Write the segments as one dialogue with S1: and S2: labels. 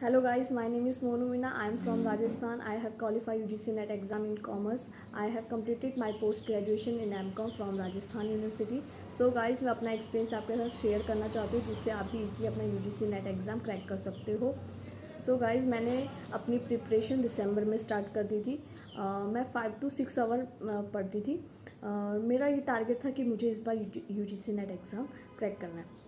S1: Hello guys, my name is Monu Meena. I am from Rajasthan. I have qualified UGC NET exam in commerce. I have completed my post graduation in MCOM from Rajasthan University. So guys, मैं अपना experience आपके साथ share करना चाहती हूँ जिससे आप भी इजीली अपना UGC NET एग्ज़ाम क्रैक कर सकते हो। सो गाइज़, मैंने अपनी प्रिपरेशन दिसंबर में स्टार्ट कर दी थी। मैं 5 to 6 आवर पढ़ती थी। मेरा ये टारगेट था कि मुझे इस बार UGC NET एग्ज़ाम क्रैक करना है।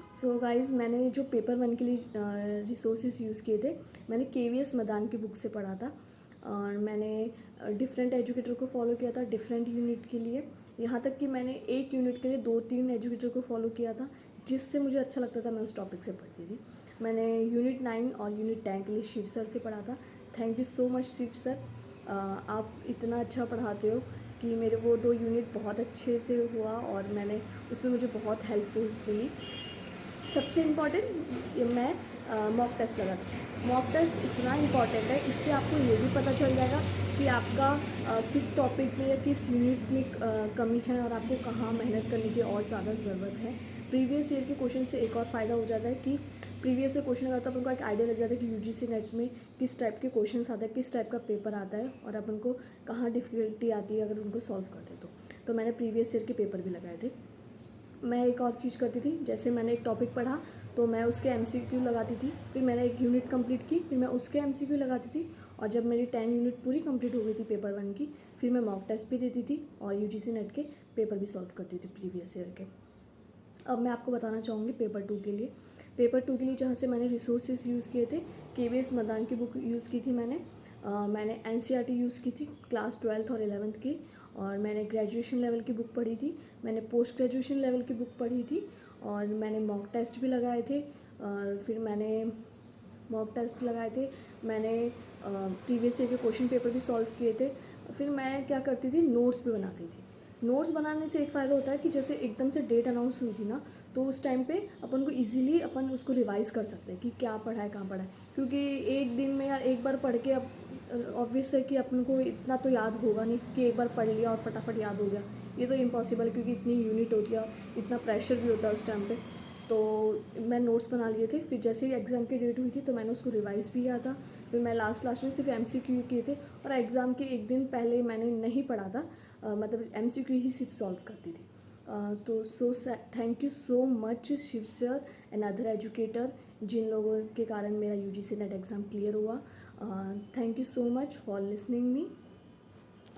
S1: सो गाइज़, मैंने जो पेपर वन के लिए रिसोर्सेज यूज़ किए थे, मैंने KVS मदान की बुक से पढ़ा था और मैंने डिफरेंट एजुकेटर को फॉलो किया था डिफरेंट यूनिट के लिए। यहाँ तक कि मैंने एक यूनिट के लिए 2-3 एजुकेटर को फॉलो किया था, जिससे मुझे अच्छा लगता था मैं उस टॉपिक से पढ़ती थी। मैंने यूनिट 9 और यूनिट 10 के लिए शिव सर से पढ़ा था। Thank you so much Shiv sir, आप इतना अच्छा पढ़ाते हो कि मेरे वो 2 यूनिट बहुत अच्छे से हुआ और मैंने उसमें मुझे बहुत हेल्पफुल मिली। सबसे इम्पॉर्टेंट मैं मॉक टेस्ट लगा था। मॉक टेस्ट इतना इम्पॉर्टेंट है, इससे आपको ये भी पता चल जाएगा कि आपका किस टॉपिक में या किस यूनिट में कमी है और आपको कहाँ मेहनत करने की और ज़्यादा ज़रूरत है। प्रीवियस ईयर के क्वेश्चन से एक और फ़ायदा हो जाता है कि प्रीवियस ईयर क्वेश्चन अगर तो अपन को एक आइडिया लग जाता है कि UGC नेट में किस टाइप के क्वेश्चन आते हैं, किस टाइप का पेपर आता है और अपन को कहाँ डिफ़िकल्टी आती है अगर उनको सॉल्व करते तो मैंने प्रीवियस ईयर के पेपर भी लगाए थे। मैं एक और चीज़ करती थी, जैसे मैंने एक टॉपिक पढ़ा तो मैं उसके MCQ लगाती थी, फिर मैंने एक यूनिट कंप्लीट की, फिर मैं उसके MCQ लगाती थी और जब मेरी 10 यूनिट पूरी कंप्लीट हो गई थी पेपर वन की, फिर मैं मॉक टेस्ट भी देती थी और UGC नेट के पेपर भी सॉल्व करती थी प्रीवियस ईयर के। अब मैं आपको बताना चाहूँगी पेपर 2 के लिए। पेपर 2 के लिए जहाँ से मैंने रिसोर्सेज यूज़ किए थे, KVS मदान की बुक यूज़ की थी मैंने NCERT यूज़ की थी क्लास 12th और 11th की, और मैंने ग्रेजुएशन लेवल की बुक पढ़ी थी, मैंने पोस्ट ग्रेजुएशन लेवल की बुक पढ़ी थी और मैंने मॉक टेस्ट भी लगाए थे। और फिर मैंने मॉक टेस्ट लगाए थे, मैंने प्रीवियस ईयर के क्वेश्चन पेपर भी सॉल्व किए थे। फिर मैं क्या करती थी, नोट्स भी बनाती थी। नोट्स बनाने से एक फ़ायदा होता है कि जैसे एकदम से डेट अनाउंस हुई थी ना, तो उस टाइम पे अपन को इजीली अपन उसको रिवाइज़ कर सकते हैं कि क्या पढ़ा है, कहाँ पढ़ा है। क्योंकि एक दिन में या एक बार पढ़ के अब ऑब्वियस है कि अपन को इतना तो याद होगा नहीं कि एक बार पढ़ लिया और फटाफट याद हो गया। ये तो इम्पॉसिबल है क्योंकि इतनी यूनिट होती है, इतना प्रेशर भी होता है उस टाइम पे। तो मैं नोट्स बना लिए थे, फिर जैसे ही एग्ज़ाम की डेट हुई थी तो मैंने उसको रिवाइज़ भी किया था। फिर मैं लास्ट में सिर्फ MCQ किए थे और एग्ज़ाम के एक दिन पहले मैंने नहीं पढ़ा था, मतलब MCQ ही सिर्फ सॉल्व करती थी। तो thank you so much Shiv sir and other educator, जिन लोगों के कारण मेरा UGC नेट एग्ज़ाम क्लियर हुआ। Thank you so much for listening me.